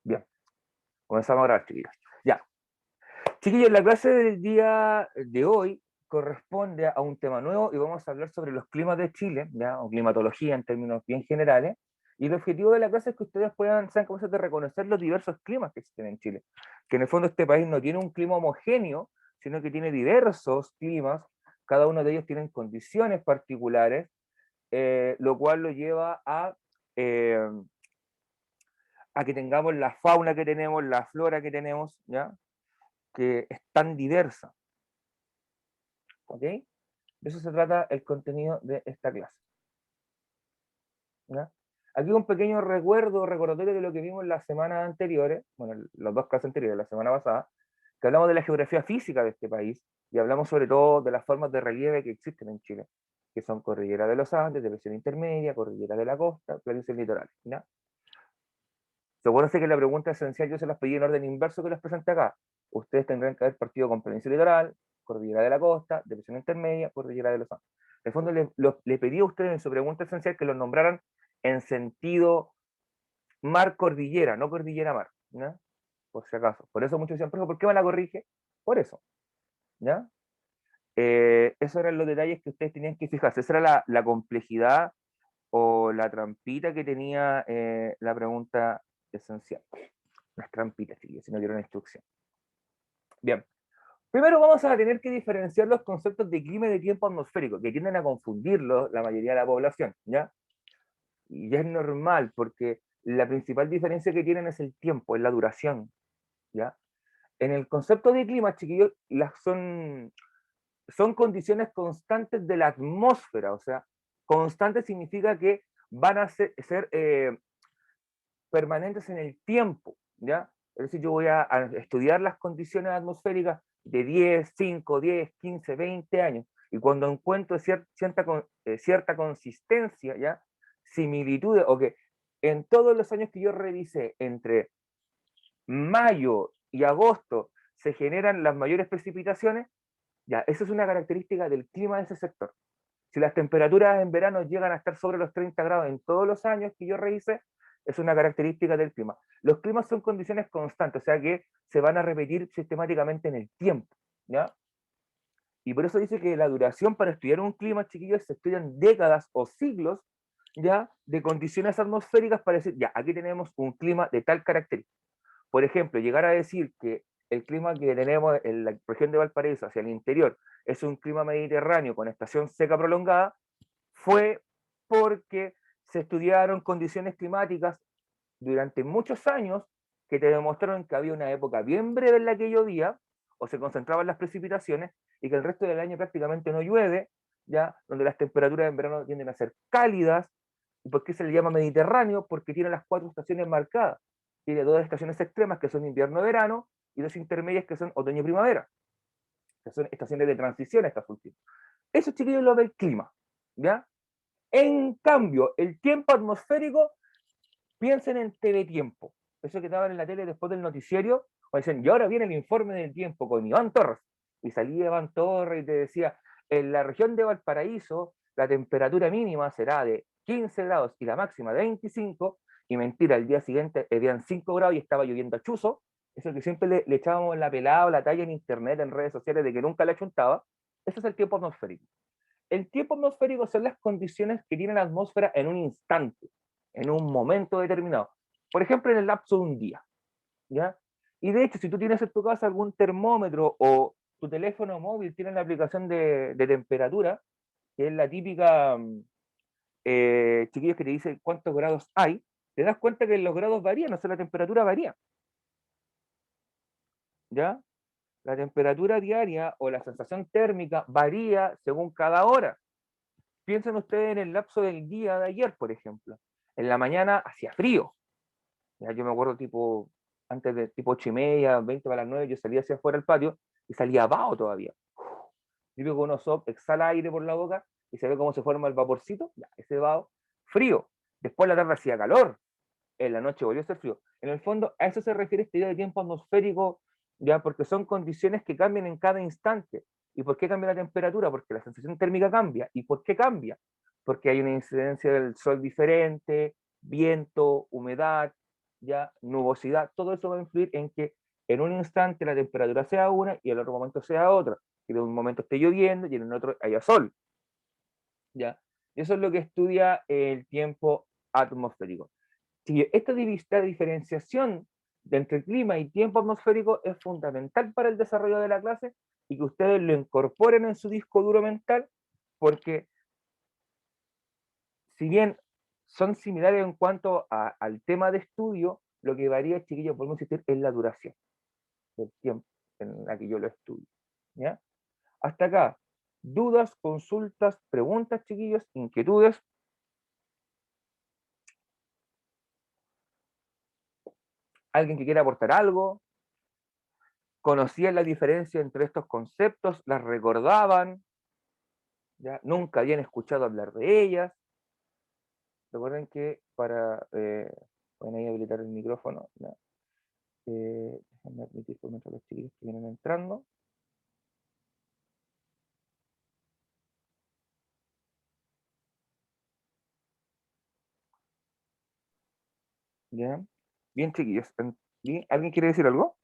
Bien, comenzamos a grabar, chiquillos. Ya. Chiquillos, la clase del día de hoy corresponde a un tema nuevo y vamos a hablar sobre los climas de Chile, ¿ya? O climatología en términos bien generales. Y el objetivo de la clase es que ustedes sean capaces de reconocer los diversos climas que existen en Chile. Que en el fondo este país no tiene un clima homogéneo, sino que tiene diversos climas. Cada uno de ellos tiene condiciones particulares, lo cual lo lleva eh, a que tengamos la fauna que tenemos, la flora que tenemos, ¿ya? Que es tan diversa. ¿Ok? De eso se trata el contenido de esta clase. ¿Ya? Aquí un pequeño recordatorio de lo que vimos las semanas anteriores, bueno, las dos clases anteriores, la semana pasada, que hablamos de la geografía física de este país y hablamos sobre todo de las formas de relieve que existen en Chile, que son cordillera de los Andes, depresión intermedia, cordillera de la costa, planicies litorales. ¿Ya? Seguro que la pregunta esencial yo se las pedí en orden inverso que les presenté acá. Ustedes tendrán que haber partido con planicie litoral, cordillera de la costa, depresión intermedia, cordillera de los Andes. En el fondo le pedí a ustedes en su pregunta esencial que los nombraran en sentido mar-cordillera, no cordillera-mar, ¿ya? Por si acaso. Por eso muchos decían, ¿por qué me la corrige? Por eso, ¿ya? Esos eran los detalles que ustedes tenían que fijarse. Esa era la complejidad o la trampita que tenía la pregunta esencial. Las trampitas, chiquillos, si no dieron instrucción. Bien. Primero vamos a tener que diferenciar los conceptos de clima y de tiempo atmosférico, que tienden a confundirlo la mayoría de la población, ¿ya? Y ya es normal, porque la principal diferencia que tienen es el tiempo, es la duración, ¿ya? En el concepto de clima, chiquillos, son condiciones constantes de la atmósfera, o sea, constante significa que van a ser permanentes en el tiempo, ¿ya? Es decir, yo voy a estudiar las condiciones atmosféricas de 10, 5, 10, 15, 20 años, y cuando encuentro cierta consistencia, ¿ya? Similitudes, o que en todos los años que yo revisé, entre mayo y agosto, se generan las mayores precipitaciones, ya, esa es una característica del clima de ese sector. Si las temperaturas en verano llegan a estar sobre los 30 grados en todos los años que yo revisé, es una característica del clima. Los climas son condiciones constantes, o sea que se van a repetir sistemáticamente en el tiempo, ¿ya? Y por eso dice que la duración para estudiar un clima, chiquillos, se estudian décadas o siglos, ¿ya? De condiciones atmosféricas para decir, ya, aquí tenemos un clima de tal característica. Por ejemplo, llegar a decir que el clima que tenemos en la región de Valparaíso hacia el interior es un clima mediterráneo con estación seca prolongada, fue porque se estudiaron condiciones climáticas durante muchos años que te demostraron que había una época bien breve en la que llovía o se concentraban las precipitaciones y que el resto del año prácticamente no llueve, ya donde las temperaturas en verano tienden a ser cálidas. ¿Y por qué se le llama Mediterráneo? Porque tiene las cuatro estaciones marcadas. Tiene dos estaciones extremas que son invierno-verano y dos intermedias que son otoño-primavera, que son estaciones de transición estas últimas. Eso, chiquillos, lo del clima, ¿ya? En cambio, el tiempo atmosférico, piensen en teletiempo. Eso que daban en la tele después del noticiero, o dicen, y ahora viene el informe del tiempo con Iván Torres. Y salía Iván Torres y te decía, en la región de Valparaíso, la temperatura mínima será de 15 grados y la máxima de 25, y mentira, el día siguiente habían 5 grados y estaba lloviendo a chuzo. Eso que siempre le echábamos la pelada o la talla en internet, en redes sociales, de que nunca le achuntaba. Eso es el tiempo atmosférico. El tiempo atmosférico son las condiciones que tiene la atmósfera en un instante, en un momento determinado. Por ejemplo, en el lapso de un día, ¿ya? Y de hecho, si tú tienes en tu casa algún termómetro o tu teléfono móvil tiene la aplicación de temperatura, que es la típica, chiquillos, que te dice cuántos grados hay, te das cuenta que los grados varían, o sea, la temperatura varía, ¿ya? La temperatura diaria o la sensación térmica varía según cada hora. Piensen ustedes en el lapso del día de ayer, por ejemplo. En la mañana hacía frío. Ya yo me acuerdo tipo, antes de tipo 8:30, 20 para las 9, yo salía hacia afuera al patio y salía vaho todavía. Típico que uno exhala aire por la boca y se ve cómo se forma el vaporcito, ya, ese vaho, frío. Después la tarde hacía calor, en la noche volvió a ser frío. En el fondo, a eso se refiere esta idea de tiempo atmosférico, ya, porque son condiciones que cambian en cada instante. ¿Y por qué cambia la temperatura? Porque la sensación térmica cambia. ¿Y por qué cambia? Porque hay una incidencia del sol diferente, viento, humedad. ya nubosidad, todo eso va a influir en que en un instante la temperatura sea una y en otro momento sea otra, que en un momento esté lloviendo y en el otro haya sol, ¿ya? Eso es lo que estudia el tiempo atmosférico. Sí, esta diferenciación de entre clima y tiempo atmosférico es fundamental para el desarrollo de la clase y que ustedes lo incorporen en su disco duro mental, porque si bien son similares en cuanto al tema de estudio, lo que varía, chiquillos, podemos insistir, es la duración del tiempo en la que yo lo estudio. ¿Ya? Hasta acá, dudas, consultas, preguntas, chiquillos, inquietudes. ¿Alguien que quiera aportar algo? ¿Conocían la diferencia entre estos conceptos? ¿Las recordaban? ¿Ya? ¿Nunca habían escuchado hablar de ellas? Recuerden que para... pueden ahí habilitar el micrófono. ¿Ya? Déjenme admitir por mientras los chiquillos que vienen entrando. ¿Ya? Bien, chiquillos. ¿Bien? ¿Alguien quiere decir algo?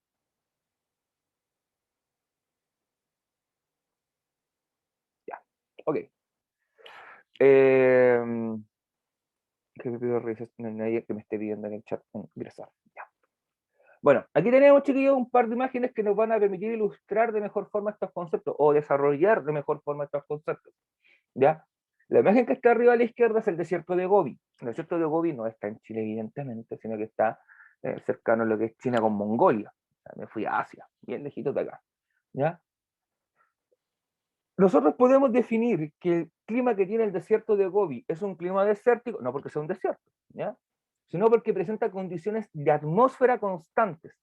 Ya. Ok. Que me pido revisar, no hay nadie que me esté pidiendo en el chat ingresar. Ya. Bueno, aquí tenemos, chiquillos, un par de imágenes que nos van a permitir ilustrar de mejor forma estos conceptos o desarrollar de mejor forma estos conceptos. ¿Ya? La imagen que está arriba a la izquierda es el desierto de Gobi. El desierto de Gobi no está en Chile, evidentemente, sino que está cercano a lo que es China con Mongolia. O sea, me fui a Asia, bien lejito de acá. ¿Ya? Nosotros podemos definir que el clima que tiene el desierto de Gobi es un clima desértico, no porque sea un desierto, ¿ya? Sino porque presenta condiciones de atmósfera constantes.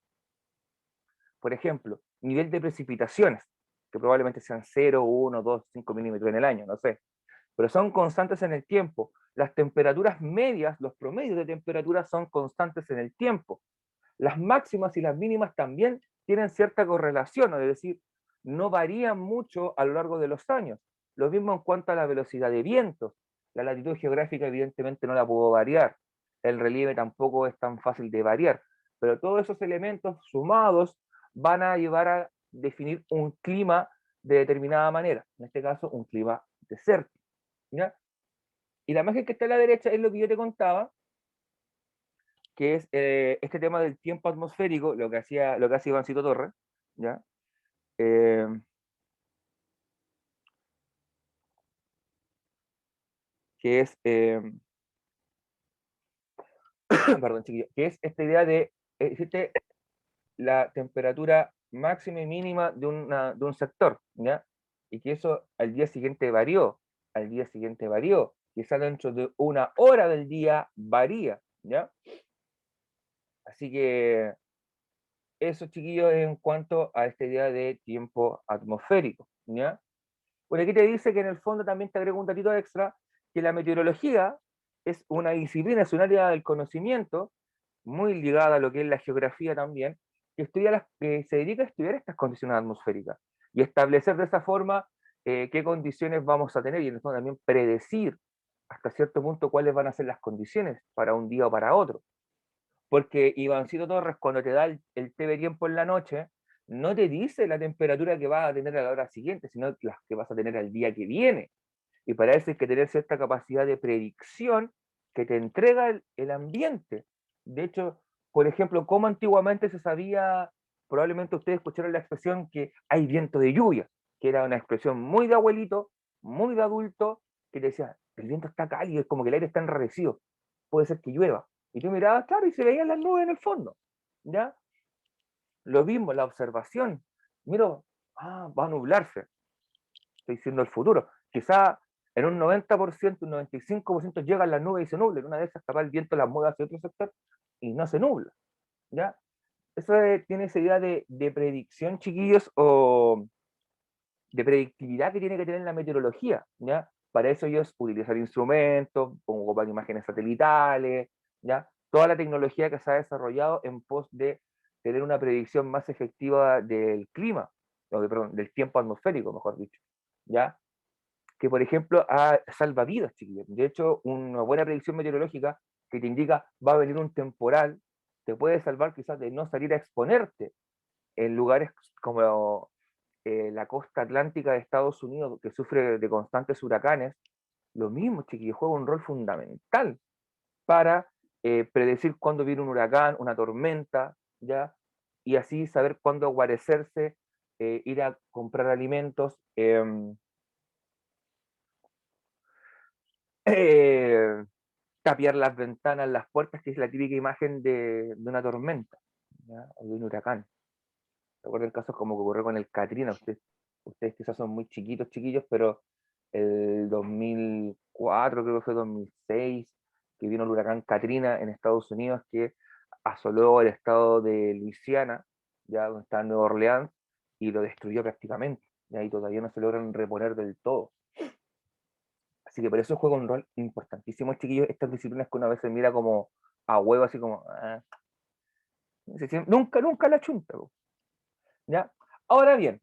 Por ejemplo, nivel de precipitaciones, que probablemente sean 0, 1, 2, 5 milímetros en el año, no sé, pero son constantes en el tiempo. Las temperaturas medias, los promedios de temperatura son constantes en el tiempo. Las máximas y las mínimas también tienen cierta correlación, es decir, no varían mucho a lo largo de los años. Lo mismo en cuanto a la velocidad de vientos. La latitud geográfica evidentemente no la puedo variar. El relieve tampoco es tan fácil de variar. Pero todos esos elementos sumados van a llevar a definir un clima de determinada manera. En este caso, un clima desértico. ¿Ya? Y la imagen que está a la derecha es lo que yo te contaba, que es este tema del tiempo atmosférico, lo que hace Ivancito Torres, ¿ya? Eh, que es, perdón, chiquillo, que es esta idea de, existe la temperatura máxima y mínima de un sector, ¿ya? Y que eso al día siguiente varió, quizá dentro de una hora del día varía, ¿ya? Así que eso, chiquillos, en cuanto a esta idea de tiempo atmosférico, ¿ya? Por aquí te dice que en el fondo también te agrego un datito extra, que la meteorología es una disciplina, es un área del conocimiento, muy ligada a lo que es la geografía también, que se dedica a estudiar estas condiciones atmosféricas y establecer de esa forma qué condiciones vamos a tener y en el fondo también predecir hasta cierto punto cuáles van a ser las condiciones para un día o para otro. Porque Ivancito Torres, cuando te da el TV tiempo en la noche, no te dice la temperatura que vas a tener a la hora siguiente, sino las que vas a tener al día que viene. Y para eso hay que tener cierta capacidad de predicción que te entrega el ambiente. De hecho, por ejemplo, como antiguamente se sabía, probablemente ustedes escucharon la expresión que hay viento de lluvia, que era una expresión muy de abuelito, muy de adulto, que te decía, el viento está cálido, es como que el aire está enrarecido, puede ser que llueva. Y tú mirabas, claro, y se veían las nubes en el fondo. ¿Ya? Lo mismo, la observación. Miro, va a nublarse, estoy diciendo el futuro. Quizá en un 90%, un 95% llegan las nubes y se nublan. Una de esas capaz el viento las mueve hacia otro sector y no se nubla. ¿Ya? Eso tiene esa idea de predicción, chiquillos, o de predictividad que tiene que tener la meteorología. ¿Ya? Para eso ellos utilizan instrumentos, ocupan imágenes satelitales, ¿ya? Toda la tecnología que se ha desarrollado en pos de tener una predicción más efectiva del clima, perdón, del tiempo atmosférico, mejor dicho, ¿ya? Que por ejemplo salva vidas, chiquillos. De hecho, una buena predicción meteorológica que te indica va a venir un temporal, te puede salvar quizás de no salir a exponerte en lugares como la costa atlántica de Estados Unidos, que sufre de constantes huracanes. Lo mismo, chiquillos, juega un rol fundamental para predecir cuándo viene un huracán, una tormenta, ¿ya? Y así saber cuándo guarecerse, ir a comprar alimentos, eh, tapiar las ventanas, las puertas, que es la típica imagen de una tormenta, ¿ya? O de un huracán. Recuerden casos como que ocurrió con el Katrina. Ustedes quizás son muy chiquitos, chiquillos, pero el 2004, creo que fue 2006, que vino el huracán Katrina en Estados Unidos, que asoló el estado de Luisiana, ya donde está Nueva Orleans, y lo destruyó prácticamente. Y ahí todavía no se logran reponer del todo. Así que por eso juega un rol importantísimo, chiquillos, estas disciplinas que una vez se mira como a huevo, así como, nunca, nunca la chunta, ¿ya? Ahora bien,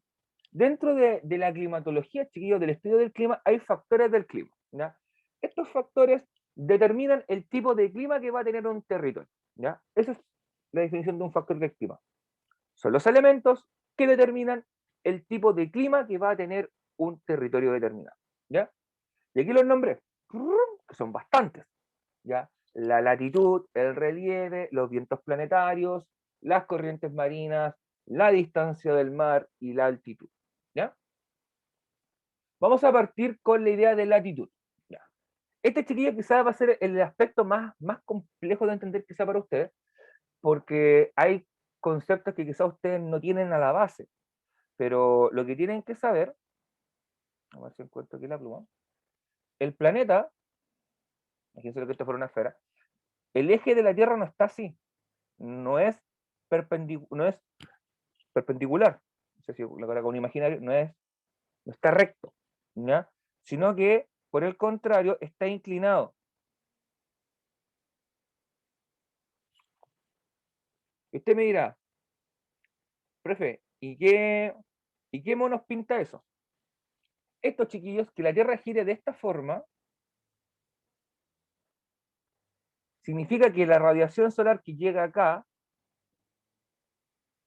dentro de la climatología, chiquillos, del estudio del clima, hay factores del clima, ¿ya? Estos factores determinan el tipo de clima que va a tener un territorio, ¿ya? Esa es la definición de un factor del clima. Son los elementos que determinan el tipo de clima que va a tener un territorio determinado, ¿ya? Y aquí los nombres, que son bastantes, ¿ya? La latitud, el relieve, los vientos planetarios, las corrientes marinas, la distancia del mar y la altitud, ¿ya? Vamos a partir con la idea de latitud, ¿ya? Este, chiquillo, quizás va a ser el aspecto más complejo de entender quizá para ustedes, porque hay conceptos que quizás ustedes no tienen a la base, pero lo que tienen que saber, a ver si encuentro aquí la pluma, el planeta, imagínense lo que esto fuera una esfera, el eje de la Tierra no está así, no es, no es perpendicular, no sé si la cara con un imaginario, no está recto, ¿ya? Sino que, por el contrario, está inclinado. Y usted me dirá, profe, ¿y qué monos pinta eso? Estos, chiquillos, que la Tierra gire de esta forma, significa que la radiación solar que llega acá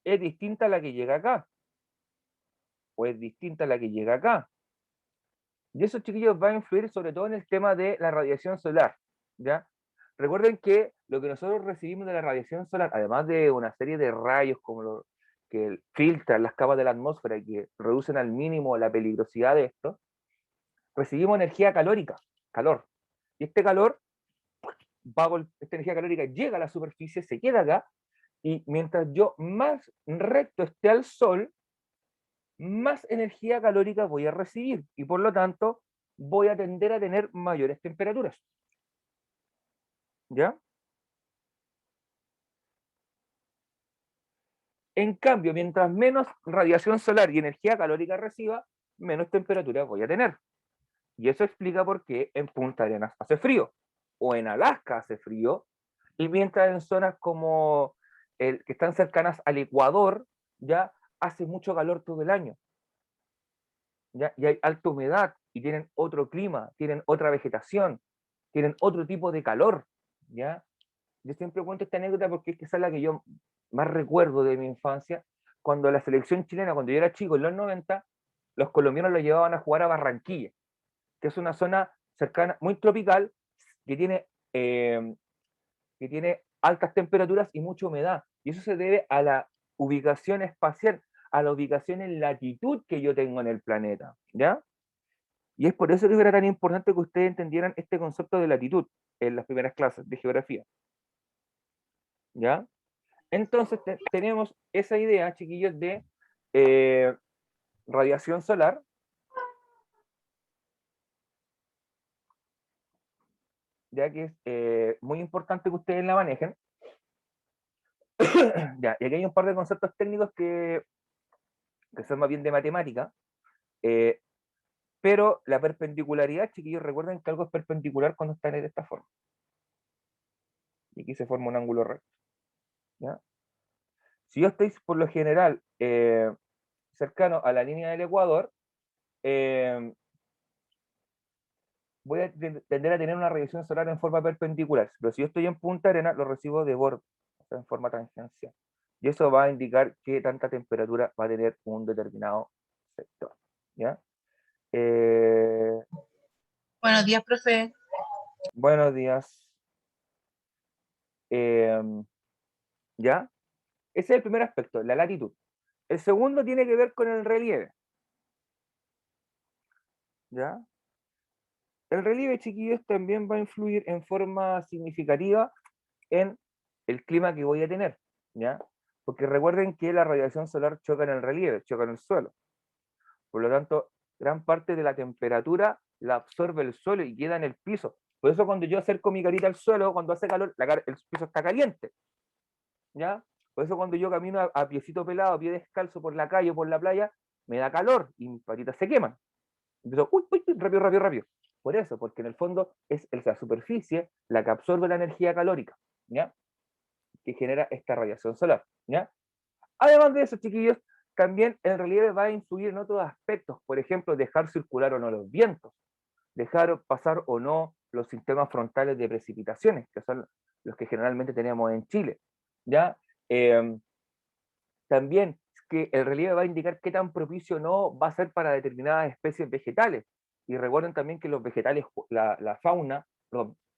es distinta a la que llega acá, o es distinta a la que llega acá. Y eso, chiquillos, va a influir sobre todo en el tema de la radiación solar, ¿ya? Recuerden que lo que nosotros recibimos de la radiación solar, además de una serie de rayos como lo que filtran las capas de la atmósfera y que reducen al mínimo la peligrosidad de esto, recibimos energía calórica, calor. Y este calor, esta energía calórica llega a la superficie, se queda acá, y mientras yo más recto esté al sol, más energía calórica voy a recibir y por lo tanto voy a tender a tener mayores temperaturas. ¿Ya? En cambio, mientras menos radiación solar y energía calórica reciba, menos temperatura voy a tener. Y eso explica por qué en Punta Arenas hace frío, o en Alaska hace frío, y mientras en zonas como que están cercanas al Ecuador, ya hace mucho calor todo el año. ¿Ya? Y hay alta humedad, y tienen otro clima, tienen otra vegetación, tienen otro tipo de calor. ¿Ya? Yo siempre cuento esta anécdota porque es que esa es la que yo más recuerdo de mi infancia, cuando la selección chilena, cuando yo era chico en los 90, los colombianos lo llevaban a jugar a Barranquilla, que es una zona cercana, muy tropical, que tiene, eh, que tiene altas temperaturas y mucha humedad. Y eso se debe a la ubicación espacial, a la ubicación en latitud que yo tengo en el planeta, ¿ya? Y es por eso que era tan importante que ustedes entendieran este concepto de latitud en las primeras clases de geografía, ¿ya? Entonces tenemos esa idea, chiquillos, de eh, radiación solar, ya que es muy importante que ustedes la manejen. Ya, y aquí hay un par de conceptos técnicos que son más bien de matemática, eh, pero la perpendicularidad, chiquillos, recuerden que algo es perpendicular cuando está de esta forma. Y aquí se forma un ángulo recto. ¿Ya? Si yo estoy por lo general cercano a la línea del ecuador, eh, voy a tender a tener una radiación solar en forma perpendicular. Pero si yo estoy en Punta Arenas, lo recibo de borde. sea, en forma tangencial. Y eso va a indicar qué tanta temperatura va a tener un determinado sector. ¿Ya? Eh, Buenos días, profe. buenos días. ¿Ya? Ese es el primer aspecto, la latitud. El segundo tiene que ver con el relieve. ¿Ya? El relieve, chiquillos, también va a influir en forma significativa en el clima que voy a tener. ¿Ya? Porque recuerden que la radiación solar choca en el relieve, choca en el suelo. Por lo tanto, gran parte de la temperatura la absorbe el suelo y queda en el piso. Por eso cuando yo acerco mi carita al suelo, cuando hace calor, el piso está caliente. ¿Ya? Por eso cuando yo camino a piecito pelado, a pie descalzo por la calle o por la playa, me da calor y mis patitas se queman. Empiezo, uy, uy, rápido, rápido, rápido. Por eso, porque en el fondo es la superficie la que absorbe la energía calórica, ¿ya? Que genera esta radiación solar, ¿ya? Además de eso, chiquillos, también el relieve va a influir en otros aspectos, por ejemplo, dejar circular o no los vientos, dejar pasar o no los sistemas frontales de precipitaciones, que son los que generalmente tenemos en Chile, ¿ya? Eh, También que el relieve va a indicar qué tan propicio no va a ser para determinadas especies vegetales. Y recuerden también que los vegetales, la fauna,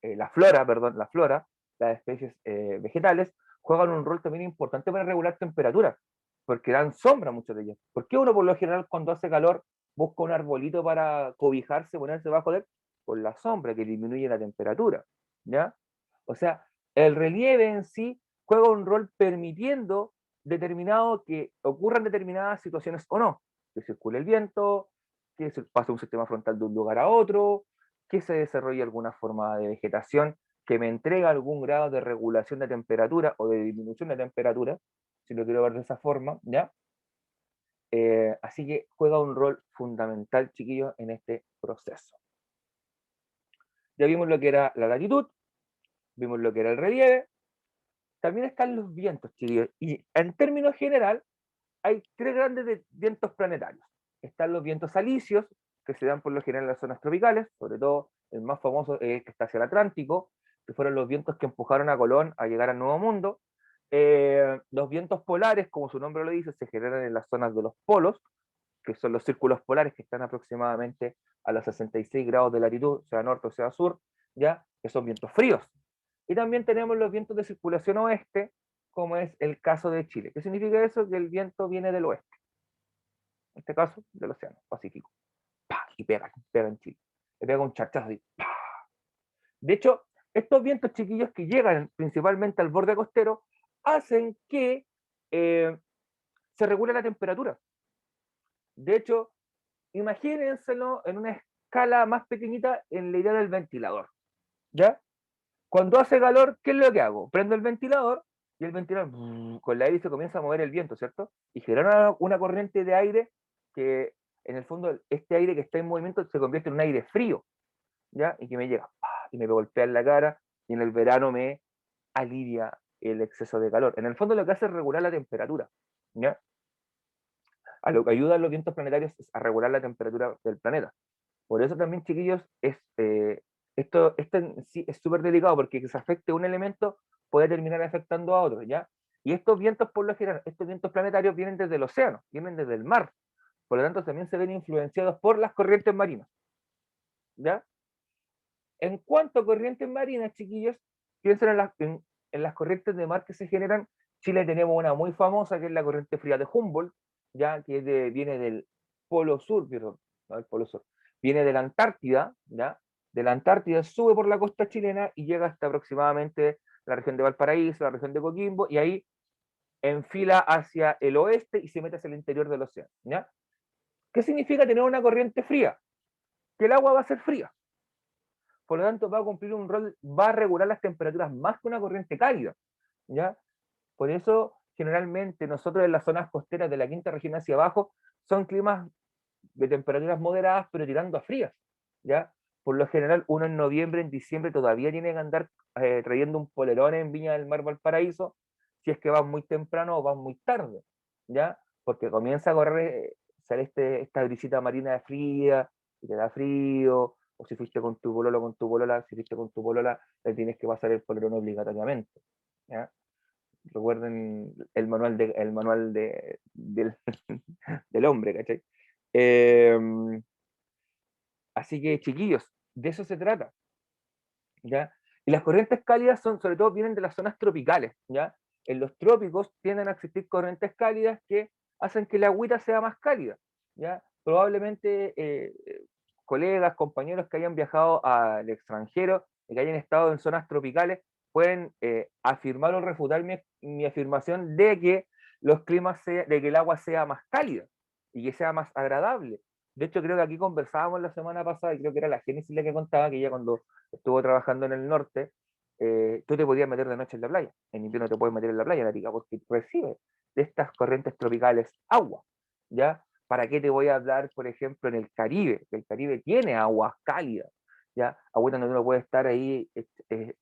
la flora, perdón, la flora, las especies vegetales, juegan un rol también importante para regular temperaturas, porque dan sombra a muchos de ellos. ¿Por qué uno por lo general cuando hace calor busca un arbolito para cobijarse, ponerse bajo de él? Por la sombra que disminuye la temperatura, ¿ya? O sea, el relieve en sí juega un rol permitiendo determinado que ocurran determinadas situaciones o no, que circule el viento, que se pase un sistema frontal de un lugar a otro, que se desarrolle alguna forma de vegetación que me entrega algún grado de regulación de temperatura o de disminución de temperatura, si lo quiero ver de esa forma, ¿ya? Así que juega un rol fundamental, chiquillos, en este proceso. Ya vimos lo que era la latitud, vimos lo que era el relieve, también están los vientos, chiquillos, y en términos general, hay tres grandes vientos planetarios. Están los vientos alisios, que se dan por lo general en las zonas tropicales, sobre todo el más famoso es que está hacia el Atlántico, que fueron los vientos que empujaron a Colón a llegar al Nuevo Mundo. Los vientos polares, como su nombre lo dice, se generan en las zonas de los polos, que son los círculos polares que están aproximadamente a los 66 grados de latitud, sea norte o sea sur, ya, que son vientos fríos. Y también tenemos los vientos de circulación oeste, como es el caso de Chile. ¿Qué significa eso? Que el viento viene del oeste, en este caso del Océano Pacífico. ¡Pah! Y pega en Chile. Le pega un charchazo así. ¡Pah! De hecho, estos vientos chiquillos que llegan principalmente al borde costero hacen que se regule la temperatura. De hecho, imagínenselo en una escala más pequeñita en la idea del ventilador. ¿Ya? Cuando hace calor, ¿qué es lo que hago? Prendo el ventilador y el ventilador con el aire se comienza a mover el viento, ¿cierto? Y genera una corriente de aire que en el fondo este aire que está en movimiento se convierte en un aire frío, ¿ya? Y que me llega ¡pah! Y me golpea en la cara y en el verano me alivia el exceso de calor. En el fondo lo que hace es regular la temperatura, ¿ya? A lo que ayudan los vientos planetarios es a regular la temperatura del planeta. Por eso también, chiquillos, esto en sí es súper delicado porque que se afecte un elemento puede terminar afectando a otro, ¿ya? Y estos vientos, por lo general, estos vientos planetarios vienen desde el océano, vienen desde el mar. Por lo tanto, también se ven influenciados por las corrientes marinas, ¿ya? En cuanto a corrientes marinas, chiquillos, piensen en las corrientes de mar que se generan. Chile tenemos una muy famosa que es la corriente fría de Humboldt, ya que viene del Polo Sur, perdón, no del Polo Sur, viene de la Antártida, ya, de la Antártida sube por la costa chilena y llega hasta aproximadamente la región de Valparaíso, la región de Coquimbo, y ahí enfila hacia el oeste y se mete hacia el interior del océano, ¿ya? ¿Qué significa tener una corriente fría? Que el agua va a ser fría. Por lo tanto, va a cumplir un rol, va a regular las temperaturas más que una corriente cálida, ¿ya? Por eso, generalmente, nosotros en las zonas costeras de la quinta región hacia abajo, son climas de temperaturas moderadas, pero tirando a frías, ¿ya? Por lo general, uno en noviembre, en diciembre, todavía tiene que andar trayendo un polerón en Viña del Mar, Valparaíso, si es que vas muy temprano o vas muy tarde, ¿ya? Porque comienza a correr, sale esta brisita marina fría, y te da frío, o si fuiste con tu pololo, con tu polola, si fuiste con tu polola, le tienes que pasar el polerón obligatoriamente, ¿ya? recuerden el manual del hombre, ¿cachai? Así que, chiquillos, de eso se trata, ¿ya? Y las corrientes cálidas son, sobre todo, vienen de las zonas tropicales, ¿ya? En los trópicos tienden a existir corrientes cálidas que hacen que la agüita sea más cálida, ¿ya? Probablemente colegas, compañeros que hayan viajado al extranjero y que hayan estado en zonas tropicales pueden afirmar o refutar mi afirmación de que de que el agua sea más cálida y que sea más agradable. De hecho, creo que aquí conversábamos la semana pasada, y creo que era la Génesis la que contaba que ella cuando estuvo trabajando en el norte, tú te podías meter de noche en la playa. En invierno te puedes meter en la playa, Natica, porque recibes de estas corrientes tropicales agua, ¿ya? ¿Para qué te voy a hablar, por ejemplo, en el Caribe? Que el Caribe tiene aguas cálidas, ¿ya? Agua donde uno puede estar ahí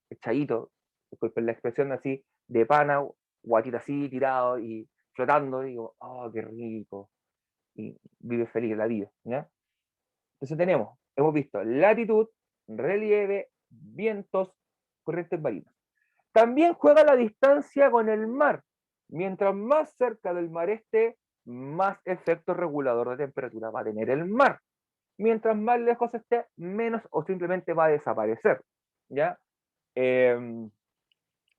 echadito, disculpen la expresión así, de pana, guatita así, tirado y flotando, y digo, oh, qué rico, y vive feliz la vida, ¿ya? Entonces hemos visto latitud, relieve, vientos, corrientes marinas. También juega la distancia con el mar. Mientras más cerca del mar esté, más efecto regulador de temperatura va a tener el mar. Mientras más lejos esté, menos o simplemente va a desaparecer. ¿Ya?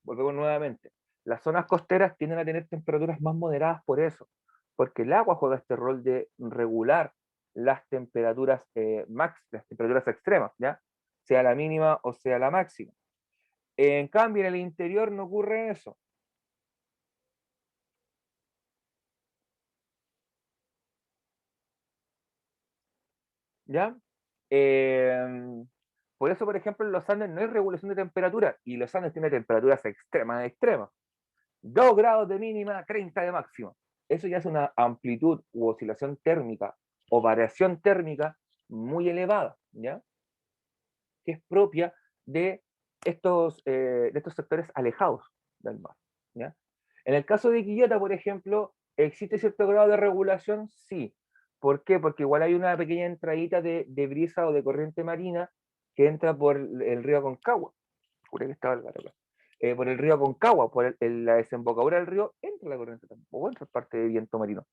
Volvemos nuevamente. Las zonas costeras tienden a tener temperaturas más moderadas por eso, porque el agua juega este rol de regular las temperaturas las temperaturas extremas, ¿ya? Sea la mínima o sea la máxima. En cambio, en el interior no ocurre eso. ¿Ya? Eh, por eso, por ejemplo, en los Andes no hay regulación de temperatura y los Andes tienen temperaturas extremas, extremas. 2 grados de mínima, 30 de máxima. Eso ya es una amplitud u oscilación térmica o variación térmica muy elevada, ¿ya? Que es propia de estos sectores alejados del mar, ¿ya? En el caso de Quillota, por ejemplo, ¿existe cierto grado de regulación? Sí. ¿Por qué? Porque igual hay una pequeña entradita de brisa o de corriente marina que entra por el río Aconcagua. Juré que estaba el gato acá. Por el río Aconcagua, por la desembocadura del río, entra la corriente tampoco, entra parte de viento marino.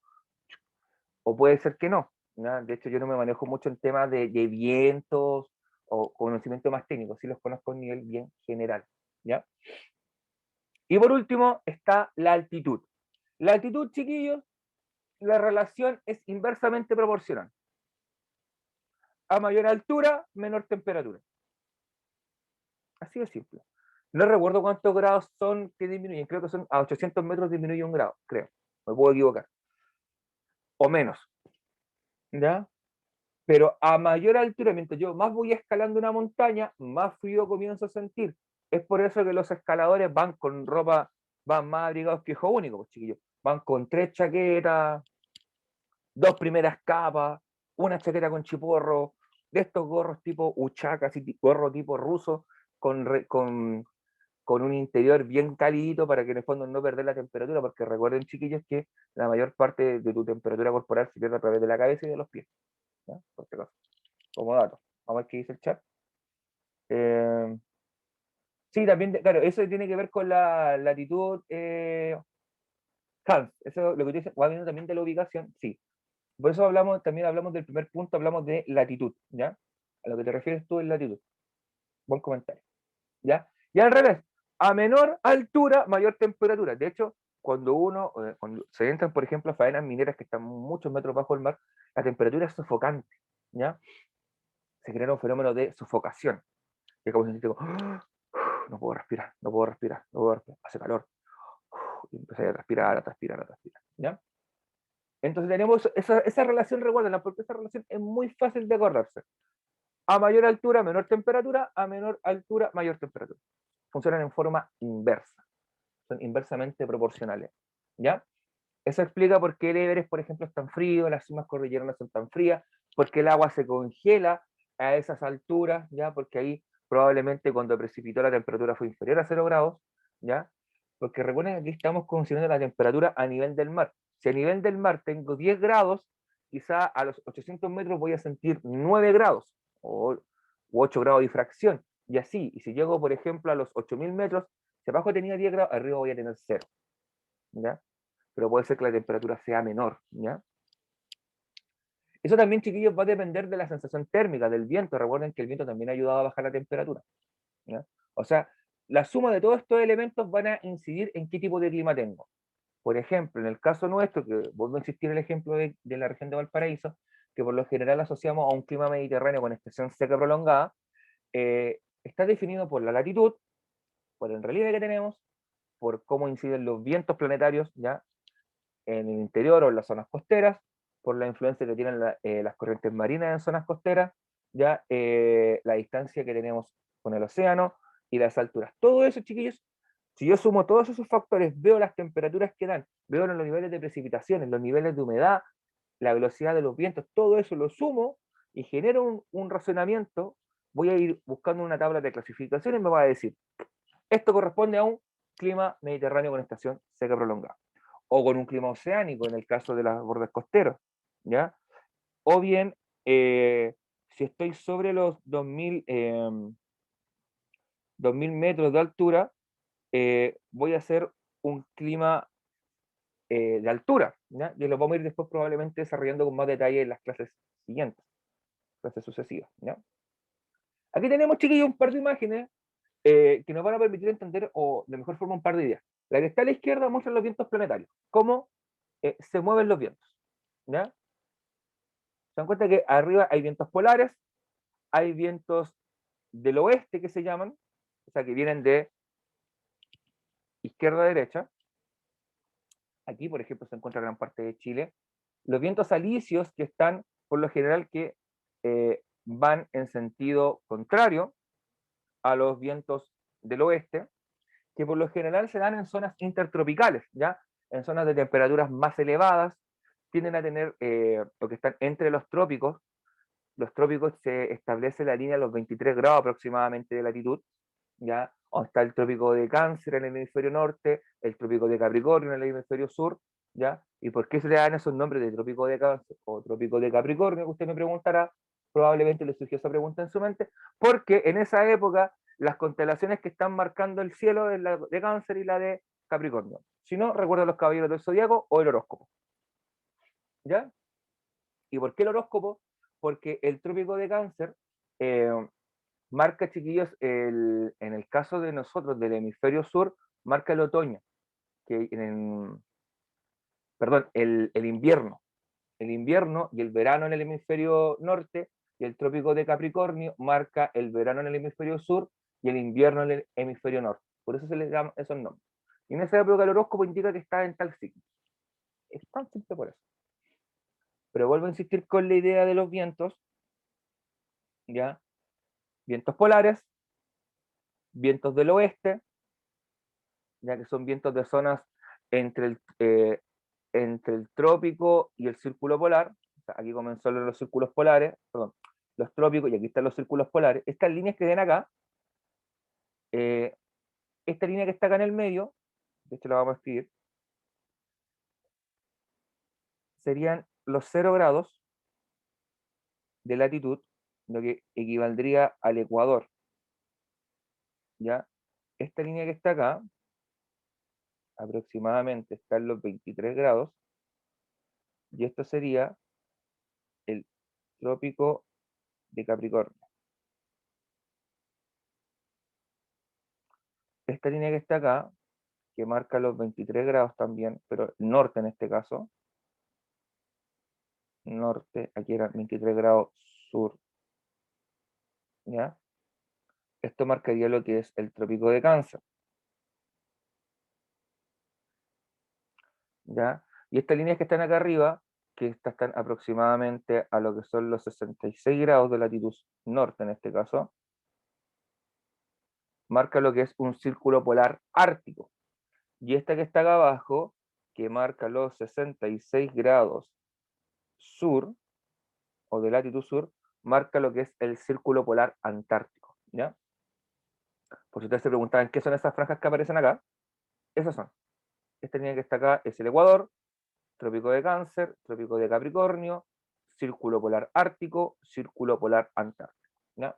O puede ser que no, ¿no? De hecho, yo no me manejo mucho en temas de vientos o conocimiento más técnico, sí los conozco a un nivel bien general, ¿ya? Y por último está la altitud. La altitud, chiquillos, la relación es inversamente proporcional. A mayor altura, menor temperatura. Así de simple. No recuerdo cuántos grados son que disminuyen, creo que son a 800 metros disminuye un grado, creo. Me puedo equivocar. O menos, ¿ya? Pero a mayor altura, mientras yo más voy escalando una montaña, más frío comienzo a sentir. Es por eso que los escaladores van con ropa, van más abrigados que hijo único, pues, chiquillos. Van con 3 chaquetas, 2 primeras capas, una chaqueta con chiporro, de estos gorros tipo uchacas y gorro tipo ruso, con un interior bien calidito para que en el fondo no perder la temperatura, porque recuerden, chiquillos, que la mayor parte de tu temperatura corporal se pierde a través de la cabeza y de los pies, ¿ya? Por si acaso, como dato. Vamos a ver qué dice el chat. Eh, sí, también, claro, eso tiene que ver con la latitud, Hans, eso lo que tú dices, va viendo también de la ubicación, sí. Por eso también hablamos del primer punto, hablamos de latitud, ¿ya? A lo que te refieres tú en latitud. Buen comentario, ¿ya? Y al revés, a menor altura, mayor temperatura. De hecho, cuando se entran, por ejemplo, a faenas mineras que están muchos metros bajo el mar, la temperatura es sofocante, ¿ya? Se genera un fenómeno de sofocación. Que como si digo, no puedo respirar, no puedo respirar, no puedo respirar, hace calor. Y empecé a respirar, a respirar, a respirar, ¿ya? Entonces tenemos esa relación, recuerden, porque esa relación es muy fácil de acordarse. A mayor altura, menor temperatura, a menor altura, mayor temperatura. Funcionan en forma inversa, son inversamente proporcionales, ¿ya? Eso explica por qué el Everest, por ejemplo, es tan frío, las cimas cordilleranas son tan frías, porque el agua se congela a esas alturas, ¿ya? Porque ahí probablemente cuando precipitó la temperatura fue inferior a 0 grados, ¿ya? Porque recuerden que aquí estamos considerando la temperatura a nivel del mar. Si a nivel del mar tengo 10 grados, quizá a los 800 metros voy a sentir 9 grados o, u 8 grados de fracción, y así. Y si llego, por ejemplo, a los 8000 metros, si abajo tenía 10 grados, arriba voy a tener 0. ¿ya? Pero puede ser que la temperatura sea menor, ¿ya? Eso también, chiquillos, va a depender de la sensación térmica, del viento. Recuerden que el viento también ha ayudado a bajar la temperatura, ¿ya? O sea, la suma de todos estos elementos van a incidir en qué tipo de clima tengo. Por ejemplo, en el caso nuestro, que vuelvo a insistir en el ejemplo de la región de Valparaíso, que por lo general asociamos a un clima mediterráneo con estación seca prolongada, está definido por la latitud, por el relieve que tenemos, por cómo inciden los vientos planetarios, ¿ya? En el interior o en las zonas costeras, por la influencia que tienen las corrientes marinas en zonas costeras, ya la distancia que tenemos con el océano y las alturas. Todo eso, chiquillos, si yo sumo todos esos factores, veo las temperaturas que dan, veo los niveles de precipitaciones, los niveles de humedad, la velocidad de los vientos, todo eso lo sumo y genero un razonamiento, voy a ir buscando una tabla de clasificaciones y me va a decir, esto corresponde a un clima mediterráneo con estación seca prolongada, o con un clima oceánico en el caso de los bordes costeros, ¿ya? O bien, si estoy sobre los 2000 metros de altura, voy a hacer un clima de altura, ¿ya? Y lo vamos a ir después probablemente desarrollando con más detalle en las clases siguientes, clases sucesivas, ¿ya? Aquí tenemos, chiquillos, un par de imágenes que nos van a permitir entender, o de mejor forma, un par de ideas. La que está a la izquierda muestra los vientos planetarios, cómo se mueven los vientos, ¿ya? Se dan cuenta que arriba hay vientos polares, hay vientos del oeste que se llaman, o sea, que vienen de izquierda a derecha. Aquí, por ejemplo, se encuentra gran parte de Chile. Los vientos alisios que están, por lo general, que van en sentido contrario a los vientos del oeste, que por lo general se dan en zonas intertropicales, ¿ya? En zonas de temperaturas más elevadas, tienden a tener, lo que están entre los trópicos se establece la línea a los 23 grados aproximadamente de latitud, ¿ya? O está el trópico de Cáncer en el hemisferio norte, el trópico de Capricornio en el hemisferio sur, ¿ya? ¿Y por qué se le dan esos nombres de trópico de Cáncer o trópico de Capricornio? Que usted me preguntará, probablemente le surgió esa pregunta en su mente, porque en esa época las constelaciones que están marcando el cielo es la de Cáncer y la de Capricornio. Si no, recuerda los caballeros del zodiaco o el horóscopo, ¿ya? ¿Y por qué el horóscopo? Porque el trópico de Cáncer eh, marca, chiquillos, en el caso de nosotros, del hemisferio sur, marca el otoño, que perdón, el invierno y el verano en el hemisferio norte, y el trópico de Capricornio marca el verano en el hemisferio sur y el invierno en el hemisferio norte. Por eso se les llama esos nombres. Y en esa época el horóscopo indica que está en tal signo. Es tan simple por eso. Pero vuelvo a insistir con la idea de los vientos, ¿ya? Vientos polares, vientos del oeste, ya que son vientos de zonas entre entre el trópico y el círculo polar. O sea, aquí comenzó los círculos polares, perdón, los trópicos, y aquí están los círculos polares. Estas líneas que ven acá, eh, esta línea que está acá en el medio, de hecho la vamos a escribir, serían los 0 grados de latitud, lo que equivaldría al Ecuador, ¿ya? Esta línea que está acá, aproximadamente está en los 23 grados, y esto sería el trópico de Capricornio. Esta línea que está acá, que marca los 23 grados también, pero norte en este caso, norte, aquí era 23 grados sur, ¿ya? Esto marcaría lo que es el trópico de Cáncer, ¿ya? Y estas líneas que están acá arriba, que estas están aproximadamente a lo que son los 66 grados de latitud norte en este caso, marca lo que es un círculo polar ártico. Y esta que está acá abajo, que marca los 66 grados sur, o de latitud sur, marca lo que es el círculo polar antártico, ¿ya? Por si ustedes se preguntaban qué son esas franjas que aparecen acá, esas son. Esta línea que está acá es el Ecuador, trópico de Cáncer, trópico de Capricornio, círculo polar ártico, círculo polar antártico, ¿ya?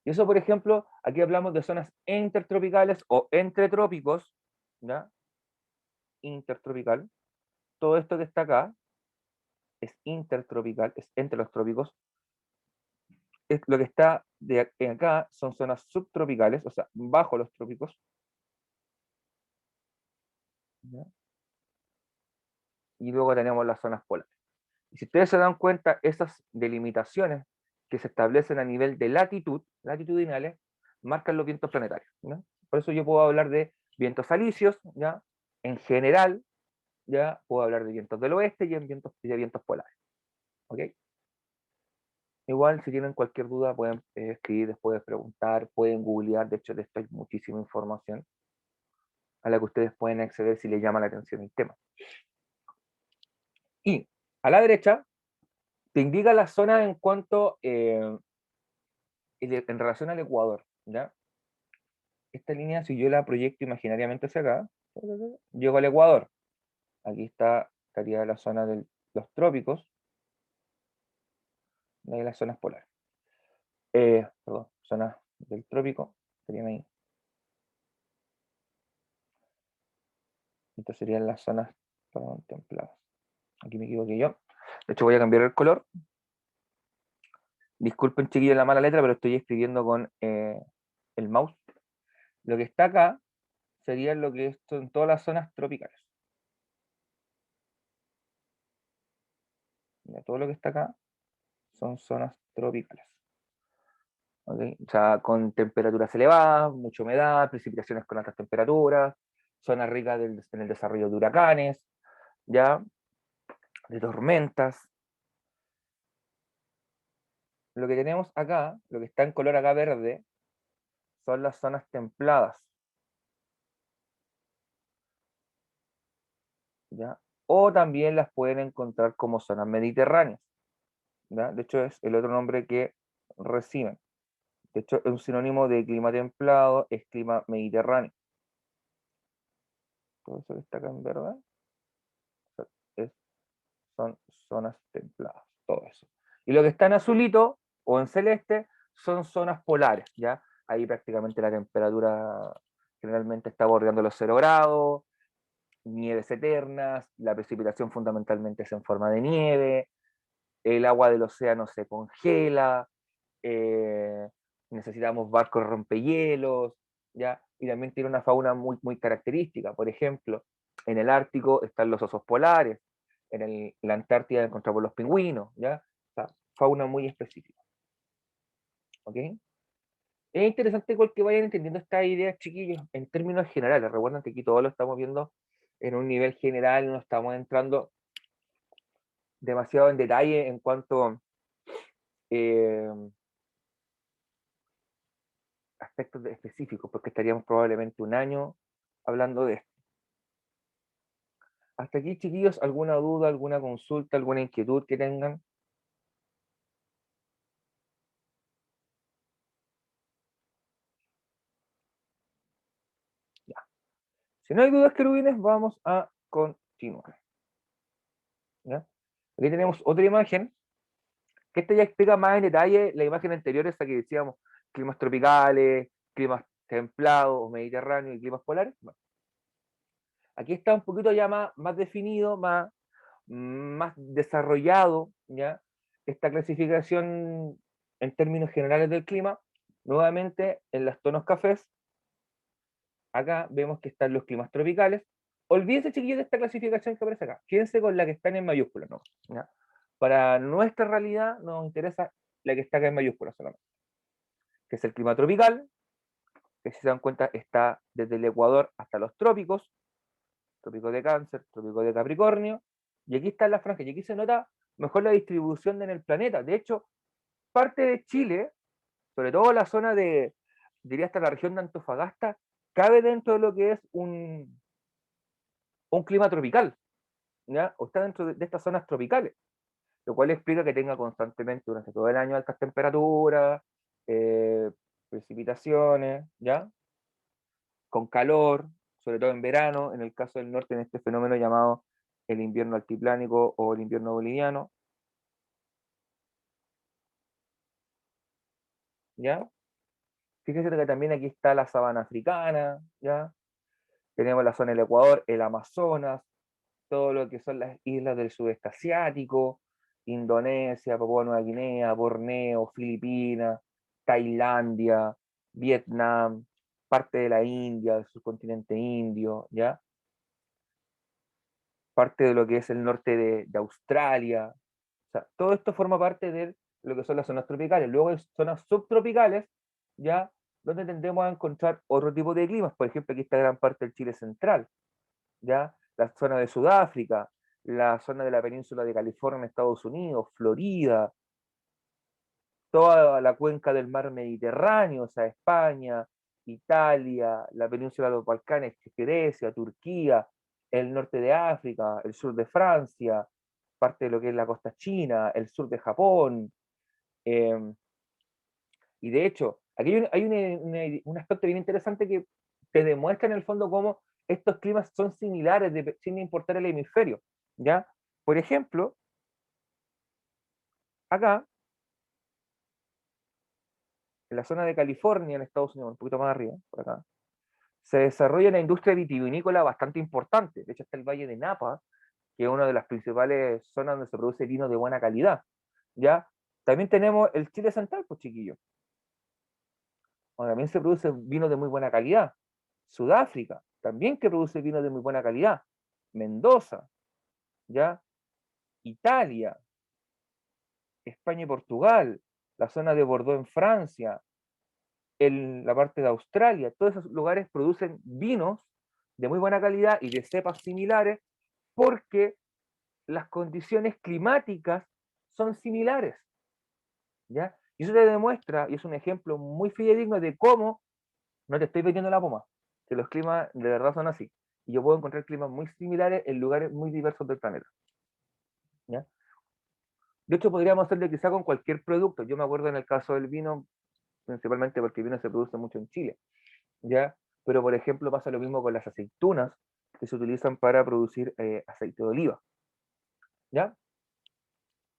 Y eso, por ejemplo, aquí hablamos de zonas intertropicales o entre trópicos, ¿ya? intertropical. Todo esto que está acá es intertropical, es entre los trópicos. Lo que está de acá son zonas subtropicales, o sea, bajo los trópicos. ¿Ya? Y luego tenemos las zonas polares. Y si ustedes se dan cuenta, esas delimitaciones que se establecen a nivel de latitud, latitudinales, marcan los vientos planetarios. ¿No? Por eso yo puedo hablar de vientos alisios, ¿ya? En general, ya puedo hablar de vientos del oeste y de vientos polares. ¿Ok? Igual, si tienen cualquier duda, pueden escribir, después preguntar, pueden googlear. De hecho, de esto hay muchísima información a la que ustedes pueden acceder si les llama la atención el tema. Y a la derecha te indica la zona en cuanto en relación al Ecuador. ¿Ya? Esta línea, si yo la proyecto imaginariamente hacia acá, llego al Ecuador. Aquí estaría la zona de los trópicos, de las zonas polares. Perdón, zonas del trópico, estarían ahí. Estas serían las zonas templadas. Aquí me equivoqué yo. De hecho, voy a cambiar el color. Disculpen, chiquillos, la mala letra, pero estoy escribiendo con el mouse. Lo que está acá sería lo que son todas las zonas tropicales. Ya, todo lo que está acá son zonas tropicales. ¿Okay? O sea, con temperaturas elevadas, mucha humedad, precipitaciones con altas temperaturas, zonas ricas en el desarrollo de huracanes, ¿ya? De tormentas. Lo que tenemos acá, lo que está en color acá verde, son las zonas templadas. ¿Ya? O también las pueden encontrar como zonas mediterráneas. ¿Ya? De hecho, es el otro nombre que reciben. De hecho, es un sinónimo de clima templado, es clima mediterráneo. Todo eso que está acá en verde son zonas templadas, todo eso. Y lo que está en azulito o en celeste son zonas polares, ¿ya? Ahí prácticamente la temperatura generalmente está bordeando los 0 grados, nieves eternas, la precipitación fundamentalmente es en forma de nieve, el agua del océano se congela, necesitamos barcos rompehielos, ¿ya? Y también tiene una fauna muy, muy característica. Por ejemplo, en el Ártico están los osos polares, en la Antártida encontramos los pingüinos, ¿ya? O sea, fauna muy específica. ¿Ok? Es interesante que vayan entendiendo estas ideas, chiquillos, en términos generales. Recuerden que aquí todo lo estamos viendo en un nivel general, no estamos entrando demasiado en detalle en cuanto eh, aspectos específicos, porque estaríamos probablemente un año hablando de esto. Hasta aquí, chiquillos, ¿alguna duda, alguna consulta, alguna inquietud que tengan? Ya. Si no hay dudas, querubines, vamos a continuar. ¿Ya? Aquí tenemos otra imagen, que esta ya explica más en detalle la imagen anterior, esa que decíamos, climas tropicales, climas templados o mediterráneos y climas polares. Bueno, aquí está un poquito ya más definido, más desarrollado, ¿ya? Esta clasificación en términos generales del clima, nuevamente en los tonos cafés, acá vemos que están los climas tropicales. Olvídense, chiquillos, de esta clasificación que aparece acá. Quédense con la que está en mayúsculas, ¿no? ¿Ya? Para nuestra realidad nos interesa la que está acá en mayúsculas solamente, que es el clima tropical, que si se dan cuenta está desde el Ecuador hasta los trópicos, trópico de Cáncer, trópico de Capricornio, y aquí está la franja, y aquí se nota mejor la distribución en el planeta. De hecho, parte de Chile, sobre todo la zona diría hasta la región de Antofagasta, cabe dentro de lo que es un clima tropical, ¿ya? O está dentro de estas zonas tropicales, lo cual explica que tenga constantemente durante todo el año altas temperaturas, eh, precipitaciones, ¿ya? Con calor, sobre todo en verano, en el caso del norte, en este fenómeno llamado el invierno altiplánico o el invierno boliviano, ¿ya? Fíjense que también aquí está la sabana africana, ¿ya? Tenemos la zona del Ecuador, el Amazonas, todo lo que son las islas del sudeste asiático, Indonesia, Papúa Nueva Guinea, Borneo, Filipinas, Tailandia, Vietnam, parte de la India, del subcontinente indio, ¿ya? Parte de lo que es el norte de Australia. O sea, todo esto forma parte de lo que son las zonas tropicales. Luego hay zonas subtropicales, ¿ya? Donde tendemos a encontrar otro tipo de climas. Por ejemplo, aquí está gran parte del Chile central, ¿ya? La zona de Sudáfrica, la zona de la península de California en Estados Unidos, Florida, toda la cuenca del mar Mediterráneo, o sea, España, Italia, la península de los Balcanes, Grecia, Turquía, el norte de África, el sur de Francia, parte de lo que es la costa china, el sur de Japón. Eh, y de hecho, aquí hay un aspecto bien interesante que te demuestra en el fondo cómo estos climas son similares sin importar el hemisferio. ¿Ya? Por ejemplo, acá, en la zona de California, en Estados Unidos, un poquito más arriba, por acá, se desarrolla una industria vitivinícola bastante importante. De hecho, está el Valle de Napa, que es una de las principales zonas donde se produce vino de buena calidad. ¿Ya? También tenemos el Chile central, pues chiquillos, donde también se produce vino de muy buena calidad. Sudáfrica, también que produce vino de muy buena calidad. Mendoza, ¿ya? Italia, España y Portugal, la zona de Bordeaux en Francia, la parte de Australia, todos esos lugares producen vinos de muy buena calidad y de cepas similares porque las condiciones climáticas son similares, ¿ya? Y eso te demuestra, y es un ejemplo muy fidedigno de cómo, no te estoy vendiendo la poma, que los climas de verdad son así. Y yo puedo encontrar climas muy similares en lugares muy diversos del planeta, ¿ya? De hecho, podríamos hacerlo quizá con cualquier producto. Yo me acuerdo en el caso del vino, principalmente porque el vino se produce mucho en Chile, ¿ya? Pero, por ejemplo, pasa lo mismo con las aceitunas que se utilizan para producir aceite de oliva, ¿ya?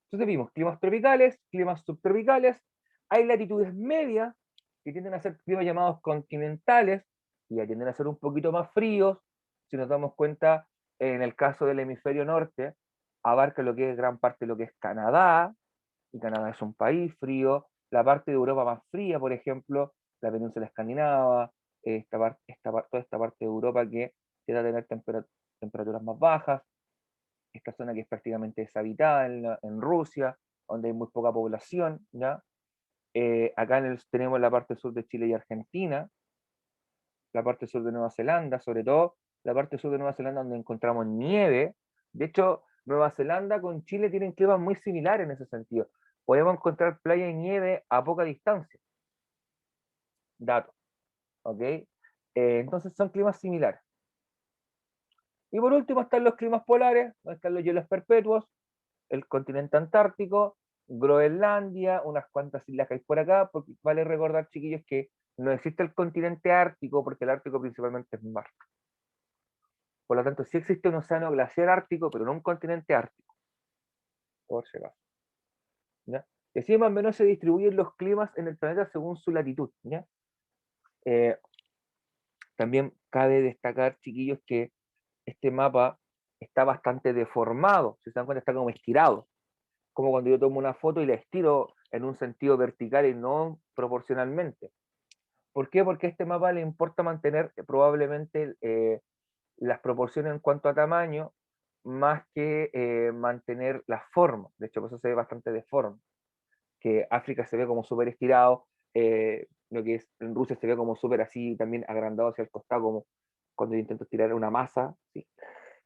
Entonces vimos climas tropicales, climas subtropicales, hay latitudes medias que tienden a ser climas llamados continentales y ya tienden a ser un poquito más fríos. Si nos damos cuenta, en el caso del hemisferio norte, abarca lo que es gran parte de lo que es Canadá, y Canadá es un país frío, la parte de Europa más fría, por ejemplo, la península escandinava, toda esta parte de Europa que tiende a tener temperaturas más bajas, esta zona que es prácticamente deshabitada en Rusia, donde hay muy poca población, ¿ya? Acá tenemos la parte sur de Chile y Argentina, la parte sur de Nueva Zelanda, sobre todo la parte sur de Nueva Zelanda donde encontramos nieve. De hecho, Nueva Zelanda con Chile tienen climas muy similares en ese sentido. Podemos encontrar playa y nieve a poca distancia. Dato, ¿ok? Entonces son climas similares. Y por último están los climas polares, donde están los hielos perpetuos, el continente antártico, Groenlandia, unas cuantas islas que hay por acá, porque vale recordar, chiquillos, que no existe el continente ártico, porque el ártico principalmente es mar. Por lo tanto, sí existe un océano glaciar ártico, pero no un continente ártico, por si acaso, ¿ya? Y así más o menos se distribuyen los climas en el planeta según su latitud, ¿ya? Eh, También cabe destacar, chiquillos, que este mapa está bastante deformado, si se dan cuenta está como estirado, como cuando yo tomo una foto y la estiro en un sentido vertical y no proporcionalmente. ¿Por qué? Porque a este mapa le importa mantener probablemente las proporciones en cuanto a tamaño, más que mantener la forma. De hecho, por eso se ve bastante deforme. Que África se ve como súper estirado, lo que es en Rusia se ve como súper así, también agrandado hacia el costado, como cuando yo intento tirar una masa, ¿sí?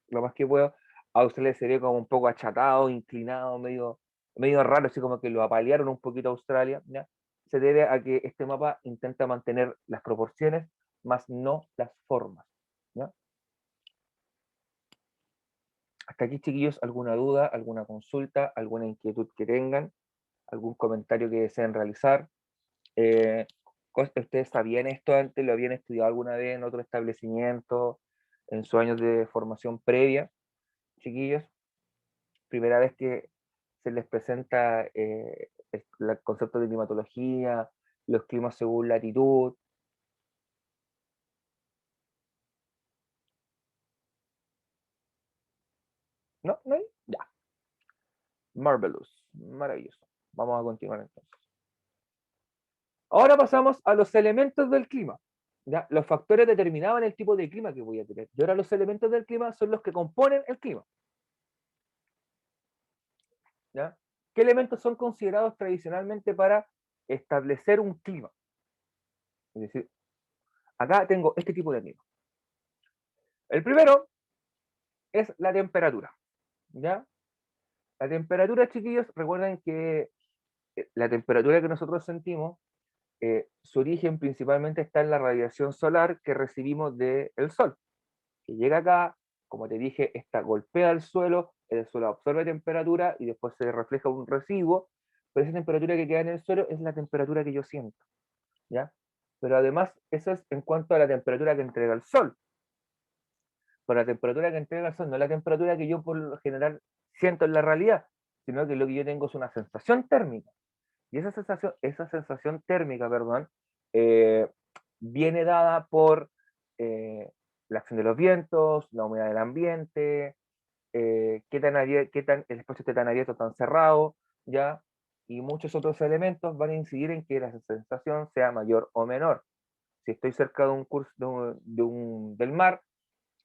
Lo más que puedo. Australia se ve como un poco achatado, inclinado, medio raro, así como que lo apalearon un poquito a Australia, ¿ya? Se debe a que este mapa intenta mantener las proporciones, más no las formas, ¿ya? Hasta aquí, chiquillos, ¿alguna duda, alguna consulta, alguna inquietud que tengan, algún comentario que deseen realizar? Eh, ¿Ustedes sabían esto antes? ¿Lo habían estudiado alguna vez en otro establecimiento, en sus años de formación previa, chiquillos? Primera vez que se les presenta el concepto de climatología, los climas según latitud. ¿No? ¿No hay? Ya. Marvelous. Maravilloso. Vamos a continuar entonces. Ahora pasamos a los elementos del clima. ¿Ya? Los factores determinaban el tipo de clima que voy a tener. Y ahora los elementos del clima son los que componen el clima. ¿Ya? ¿Qué elementos son considerados tradicionalmente para establecer un clima? Es decir, acá tengo este tipo de clima. El primero es la temperatura. ¿Ya? La temperatura, chiquillos, recuerden que la temperatura que nosotros sentimos, su origen principalmente está en la radiación solar que recibimos del sol, que llega acá, como te dije, golpea el suelo absorbe temperatura y después se refleja un residuo, pero esa temperatura que queda en el suelo es la temperatura que yo siento, ¿ya? Pero además, eso es en cuanto a la temperatura que entrega el sol. Pero la temperatura que entrega el sol no es la temperatura que yo por lo general siento en la realidad, sino que lo que yo tengo es una sensación térmica. Y esa sensación térmica, perdón, eh, viene dada por la acción de los vientos, la humedad del ambiente, qué tan el espacio esté tan abierto o tan cerrado, ¿ya? Y muchos otros elementos van a incidir en que la sensación sea mayor o menor. Si estoy cerca de un curso del mar,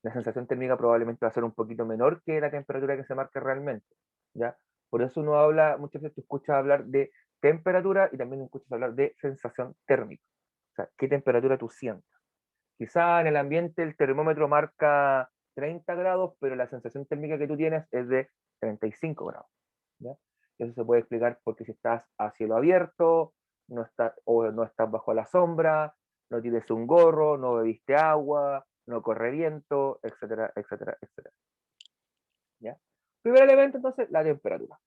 la sensación térmica probablemente va a ser un poquito menor que la temperatura que se marca realmente, ¿ya? Por eso uno habla, muchas veces tú escuchas hablar de temperatura y también escuchas hablar de sensación térmica. O sea, ¿qué temperatura tú sientes? Quizá en el ambiente el termómetro marca 30 grados, pero la sensación térmica que tú tienes es de 35 grados, ¿ya? Eso se puede explicar porque si estás a cielo abierto, o no estás bajo la sombra, no tienes un gorro, no bebiste agua, no corre viento, etcétera, etcétera, etcétera. ¿Ya? Primer elemento, entonces, la temperatura.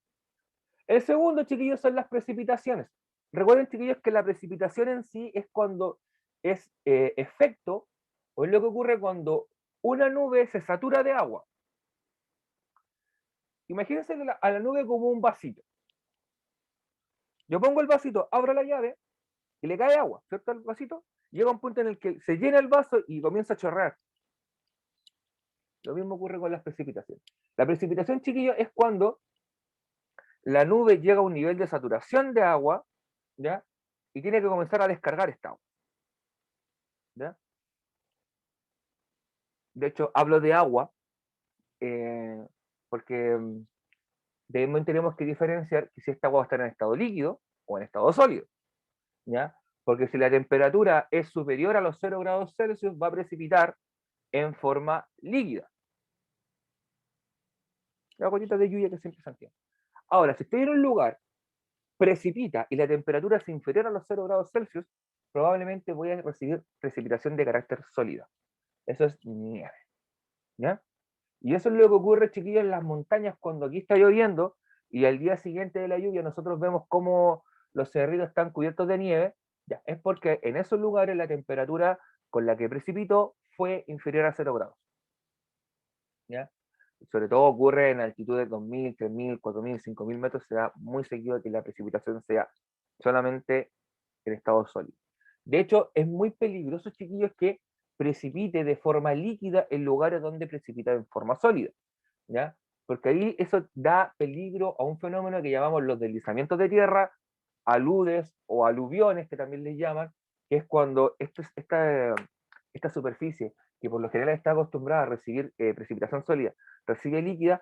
El segundo, chiquillos, son las precipitaciones. Recuerden, chiquillos, que la precipitación en sí es cuando es efecto, o es lo que ocurre cuando una nube se satura de agua. Imagínense a la nube como un vasito. Yo pongo el vasito, abro la llave y le cae agua, ¿cierto? Al vasito. Llega un punto en el que se llena el vaso y comienza a chorrear. Lo mismo ocurre con las precipitaciones. La precipitación, chiquillos, es cuando la nube llega a un nivel de saturación de agua, ¿ya? Y tiene que comenzar a descargar esta agua, ¿ya? De hecho, hablo de agua eh, porque tenemos que diferenciar que si esta agua está en estado líquido o en estado sólido, ¿ya? Porque si la temperatura es superior a los 0 grados Celsius, va a precipitar en forma líquida. La gotita de lluvia que siempre se entiende. Ahora, si estoy en un lugar, precipita y la temperatura es inferior a los 0 grados Celsius, probablemente voy a recibir precipitación de carácter sólido. Eso es nieve, ¿ya? Y eso es lo que ocurre, chiquillos, en las montañas cuando aquí está lloviendo y al día siguiente de la lluvia nosotros vemos cómo los cerritos están cubiertos de nieve. Ya, es porque en esos lugares la temperatura con la que precipitó fue inferior a 0 grados, ¿ya? Sobre todo ocurre en altitudes de 2.000, 3.000, 4.000, 5.000 metros, se da muy seguido que la precipitación sea solamente en estado sólido. De hecho, es muy peligroso, chiquillos, que precipite de forma líquida en lugares donde precipita en forma sólida, ¿ya? Porque ahí eso da peligro a un fenómeno que llamamos los deslizamientos de tierra, aludes o aluviones, que también les llaman, que es cuando esta superficie, que por lo general está acostumbrada a recibir precipitación sólida, recibe líquida,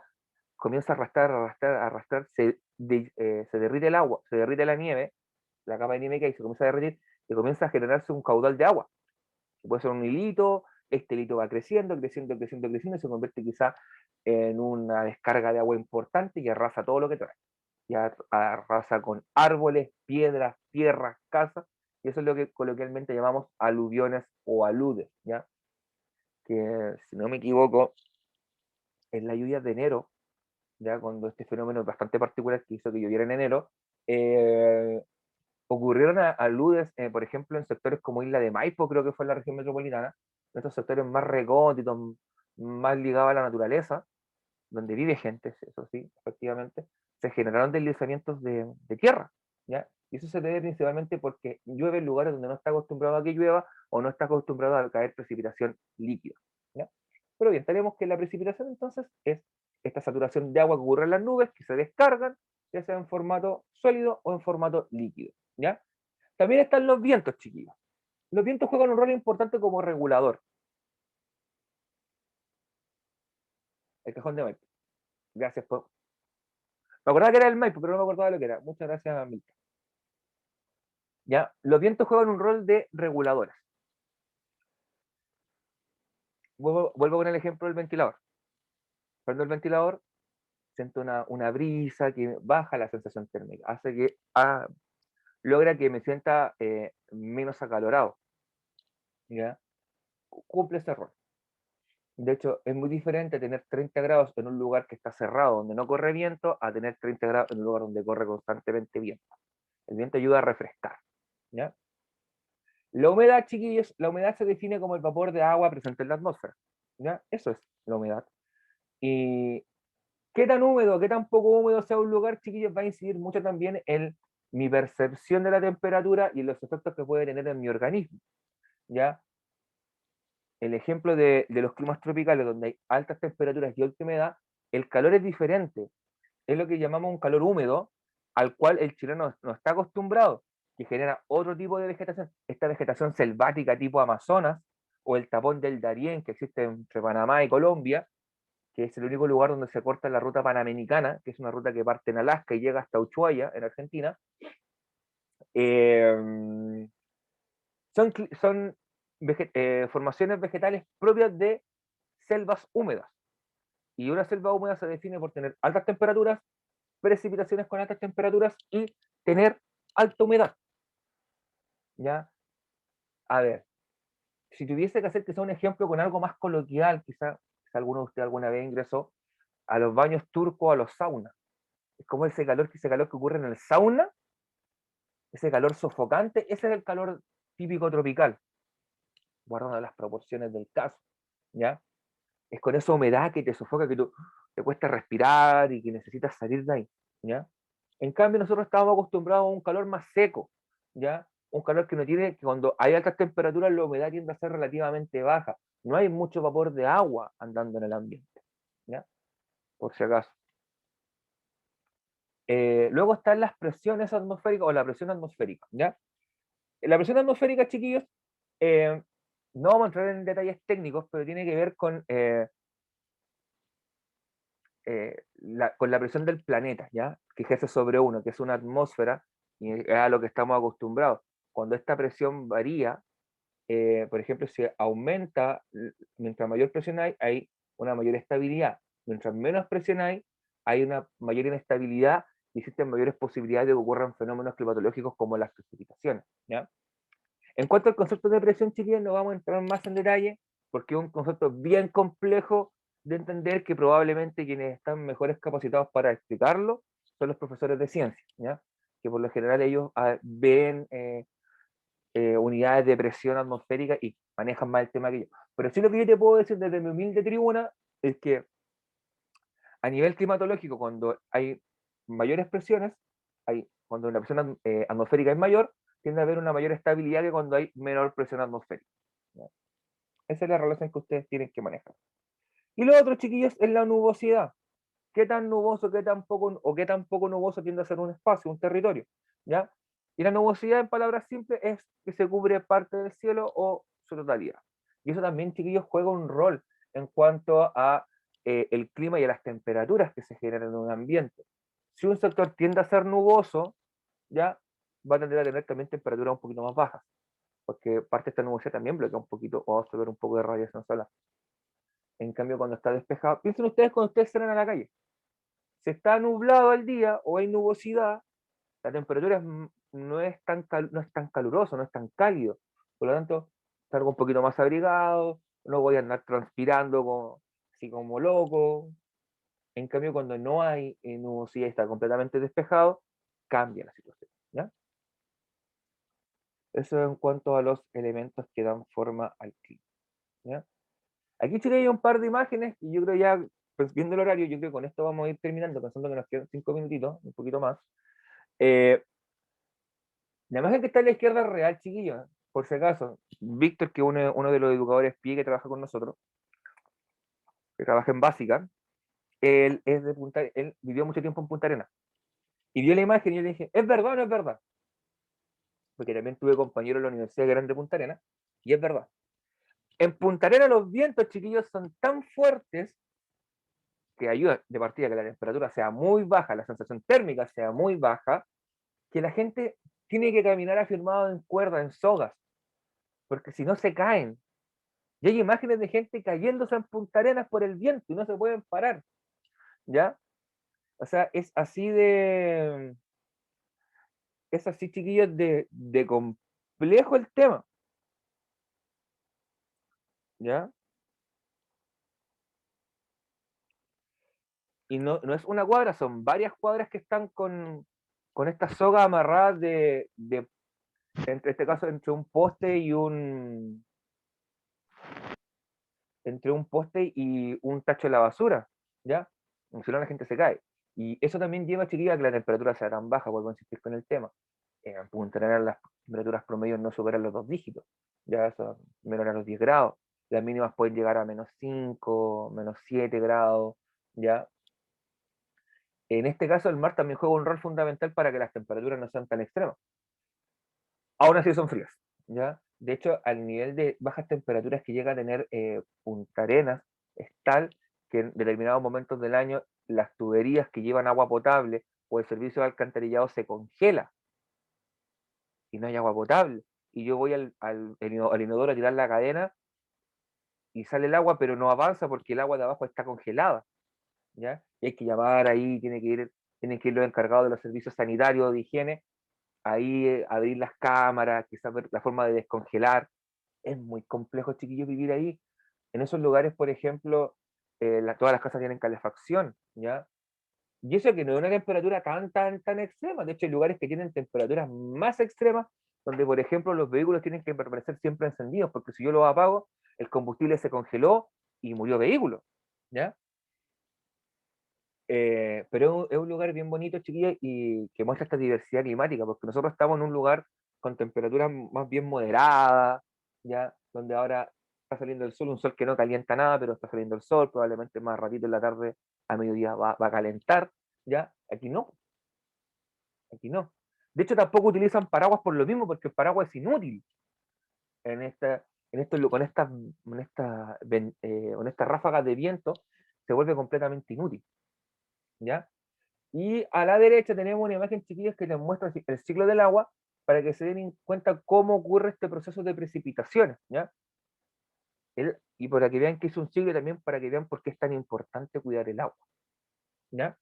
comienza a arrastrar, arrastrar, arrastrar, se derrite el agua, se derrite la nieve, la capa de nieve que hay se comienza a derretir y comienza a generarse un caudal de agua. Puede ser un hilito, este hilito va creciendo, creciendo, creciendo, creciendo y se convierte quizá en una descarga de agua importante y arrasa todo lo que trae. Y arrasa con árboles, piedras, tierras, casas, y eso es lo que coloquialmente llamamos aluviones o aludes, ¿ya? Que si no me equivoco, en la lluvia de enero, ya cuando este fenómeno es bastante particular que hizo que lloviera en enero, eh, ocurrieron aludes, por ejemplo, en sectores como Isla de Maipo, creo que fue en la región metropolitana, en estos sectores más recónditos, más ligados a la naturaleza, donde vive gente, eso sí, efectivamente, se generaron deslizamientos de tierra, ¿ya? Y eso se debe principalmente porque llueve en lugares donde no está acostumbrado a que llueva o no está acostumbrado a caer precipitación líquida, ¿ya? Pero bien, tenemos que la precipitación entonces es esta saturación de agua que ocurre en las nubes, que se descargan, ya sea en formato sólido o en formato líquido, ¿ya? También están los vientos, chiquillos. Los vientos juegan un rol importante como regulador. El cajón de Maipo. Gracias por... Me acordaba que era el Maipo, pero no me acordaba lo que era. Muchas gracias, Milton. ¿Ya? Los vientos juegan un rol de reguladores. Vuelvo con el ejemplo del ventilador. Prendo el ventilador, siento una brisa que baja la sensación térmica, hace que logra que me sienta menos acalorado. ¿Ya? Cumple ese rol. De hecho, es muy diferente tener 30 grados en un lugar que está cerrado, donde no corre viento, a tener 30 grados en un lugar donde corre constantemente viento. El viento ayuda a refrescar. ¿Ya? La humedad, chiquillos, la humedad se define como el vapor de agua presente en la atmósfera. ¿Ya? Eso es la humedad. Y qué tan húmedo, qué tan poco húmedo sea un lugar, chiquillos, va a incidir mucho también en mi percepción de la temperatura y los efectos que puede tener en mi organismo. ¿Ya? El ejemplo de los climas tropicales, donde hay altas temperaturas y alta humedad, el calor es diferente. Es lo que llamamos un calor húmedo, al cual el chileno no está acostumbrado, que genera otro tipo de vegetación, esta vegetación selvática tipo Amazonas, o el tapón del Darién que existe entre Panamá y Colombia, que es el único lugar donde se corta la ruta panamericana, que es una ruta que parte en Alaska y llega hasta Ushuaia, en Argentina. Eh, son formaciones vegetales propias de selvas húmedas. Y una selva húmeda se define por tener altas temperaturas, precipitaciones con altas temperaturas y tener alta humedad. ¿Ya? A ver, si tuviese que hacer quizá un ejemplo con algo más coloquial, quizá alguno de ustedes alguna vez ingresó a los baños turcos, a los saunas. Es como ese calor que ocurre en el sauna, ese calor sofocante, ese es el calor típico tropical, guardando las proporciones del caso. ¿Ya? Es con esa humedad que te sofoca, que te cuesta respirar y que necesitas salir de ahí. ¿Ya? En cambio, nosotros estamos acostumbrados a un calor más seco, ¿ya? Un calor que no tiene, que cuando hay altas temperaturas la humedad tiende a ser relativamente baja. No hay mucho vapor de agua andando en el ambiente, ¿ya? Por si acaso. Luego están las presiones atmosféricas o la presión atmosférica, ¿ya? La presión atmosférica, chiquillos, no vamos a entrar en detalles técnicos, pero tiene que ver con la presión del planeta, ¿ya? Que ejerce sobre uno, que es una atmósfera, y es a lo que estamos acostumbrados. Cuando esta presión varía, por ejemplo, si aumenta, mientras mayor presión hay una mayor estabilidad. Mientras menos presión hay una mayor inestabilidad y existen mayores posibilidades de que ocurran fenómenos climatológicos como las precipitaciones, ¿ya? En cuanto al concepto de presión, chiquillos, no vamos a entrar más en detalle, porque es un concepto bien complejo de entender, que probablemente quienes están mejores capacitados para explicarlo son los profesores de ciencia, ¿ya? Que por lo general ellos ven unidades de presión atmosférica y manejan más el tema que yo. Pero sí, lo que yo te puedo decir desde mi humilde tribuna es que a nivel climatológico, cuando hay mayores presiones, cuando la presión atmosférica es mayor, tiende a haber una mayor estabilidad que cuando hay menor presión atmosférica, ¿ya? Esa es la relación que ustedes tienen que manejar. Y lo otro, chiquillos, es la nubosidad. ¿Qué tan nuboso, qué tan poco nuboso tiende a ser un espacio, un territorio? ¿Ya? Y la nubosidad, en palabras simples, es que se cubre parte del cielo o su totalidad. Y eso también, chiquillos, juega un rol en cuanto a el clima y a las temperaturas que se generan en un ambiente. Si un sector tiende a ser nuboso, ya va a tender a tener también temperaturas un poquito más bajas, porque parte de esta nubosidad también bloquea un poquito o absorber un poco de radiación solar. En cambio, cuando está despejado, piensen ustedes cuando ustedes salen a la calle. Si está nublado al día o hay nubosidad, la temperatura no es tan caluroso, no es tan cálido. Por lo tanto, salgo un poquito más abrigado, no voy a andar transpirando así como loco. En cambio, cuando no hay nubosidad y está completamente despejado, cambia la situación, ¿ya? Eso en cuanto a los elementos que dan forma al clima, ¿ya? Aquí, chicos, hay un par de imágenes y yo creo ya, pues viendo el horario, yo creo que con esto vamos a ir terminando, pensando que nos quedan 5 minutitos, un poquito más. Eh, la imagen que está a la izquierda es real, chiquillos, por si acaso. Víctor, que es uno de los educadores PIE que trabaja con nosotros, que trabaja en básica, él es de Punta, él vivió mucho tiempo en Punta Arenas. Y vio la imagen y yo le dije, ¿es verdad o no es verdad? Porque también tuve compañeros en la Universidad Grande de Punta Arenas, y es verdad. En Punta Arenas los vientos, chiquillos, son tan fuertes que ayuda de partida que la temperatura sea muy baja, la sensación térmica sea muy baja, que la gente tiene que caminar afirmado en cuerda, en sogas, porque si no se caen. Y hay imágenes de gente cayéndose en Punta Arenas por el viento y no se pueden parar, ¿ya? O sea, es así, chiquillos, de complejo el tema, ¿ya? Y no es una cuadra, son varias cuadras que están con estas sogas amarradas entre este caso, entre un poste y entre un poste y un tacho de la basura, ¿ya? Si no, la gente se cae. Y eso también lleva, chiquillos, a que la temperatura sea tan baja, vuelvo a insistir con el tema. En Punta Arenas las temperaturas promedios no superan los 2 dígitos, ya eso menor a los 10 grados. Las mínimas pueden llegar a -5, -7 grados, ¿ya? En este caso, el mar también juega un rol fundamental para que las temperaturas no sean tan extremas. Aún así son frías, ¿ya? De hecho, al nivel de bajas temperaturas que llega a tener Punta Arenas es tal que en determinados momentos del año las tuberías que llevan agua potable o el servicio de alcantarillado se congela y no hay agua potable. Y yo voy al inodoro a tirar la cadena y sale el agua, pero no avanza porque el agua de abajo está congelada, ¿ya? Y hay que llamar ahí, tienen que ir los encargados de los servicios sanitarios de higiene, ahí abrir las cámaras, quizás ver la forma de descongelar. Es muy complejo, chiquillos, vivir ahí. En esos lugares, por ejemplo, todas las casas tienen calefacción, ¿ya? Y eso que no es una temperatura tan extrema. De hecho, hay lugares que tienen temperaturas más extremas, donde, por ejemplo, los vehículos tienen que permanecer siempre encendidos, porque si yo los apago, el combustible se congeló y murió vehículo, ¿ya? Pero es un lugar bien bonito, chiquillos, y que muestra esta diversidad climática, porque nosotros estamos en un lugar con temperaturas más bien moderadas, ¿ya? Donde ahora está saliendo el sol, un sol que no calienta nada, pero está saliendo el sol, probablemente más ratito en la tarde, a mediodía va a calentar, ¿ya? Aquí no, aquí no. De hecho, tampoco utilizan paraguas por lo mismo, porque el paraguas es inútil en esta, con estas ráfagas de viento, se vuelve completamente inútil, ¿ya? Y a la derecha tenemos una imagen, chiquillos, que les muestra el ciclo del agua para que se den en cuenta cómo ocurre este proceso de precipitaciones, ¿ya? Y para que vean que es un ciclo y también para que vean por qué es tan importante cuidar el agua, ¿ya?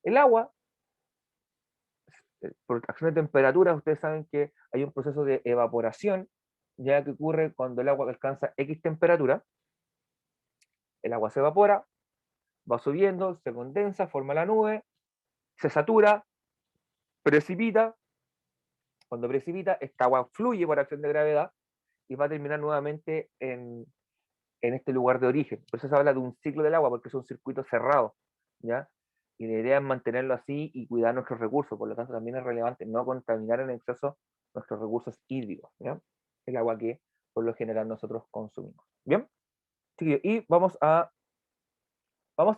El agua, por acción de temperatura, ustedes saben que hay un proceso de evaporación, ya que ocurre cuando el agua alcanza X temperatura, el agua se evapora, va subiendo, se condensa, forma la nube, se satura, precipita. Cuando precipita, esta agua fluye por acción de gravedad y va a terminar nuevamente en este lugar de origen. Por eso se habla de un ciclo del agua, porque es un circuito cerrado, ¿ya? Y la idea es mantenerlo así y cuidar nuestros recursos. Por lo tanto, también es relevante no contaminar en exceso nuestros recursos hídricos, ¿ya? El agua que por lo general nosotros consumimos. ¿Bien? Y vamos a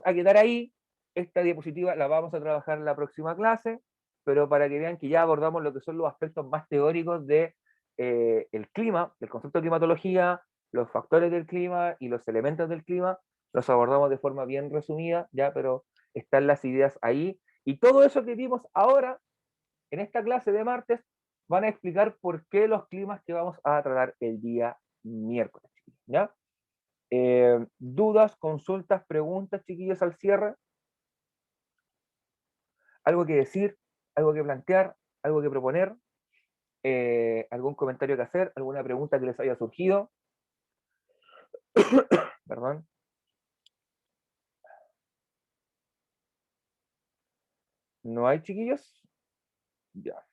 quedar ahí. Esta diapositiva la vamos a trabajar en la próxima clase, pero para que vean que ya abordamos lo que son los aspectos más teóricos de el clima, del concepto de climatología, los factores del clima y los elementos del clima, los abordamos de forma bien resumida, ya, pero están las ideas ahí. Y todo eso que vimos ahora en esta clase de martes van a explicar por qué los climas que vamos a tratar el día miércoles, ¿ya? Dudas, consultas, preguntas, chiquillos, al cierre. Algo que decir, algo que plantear, algo que proponer, algún comentario que hacer, alguna pregunta que les haya surgido. Perdón. ¿No hay, chiquillos? Ya.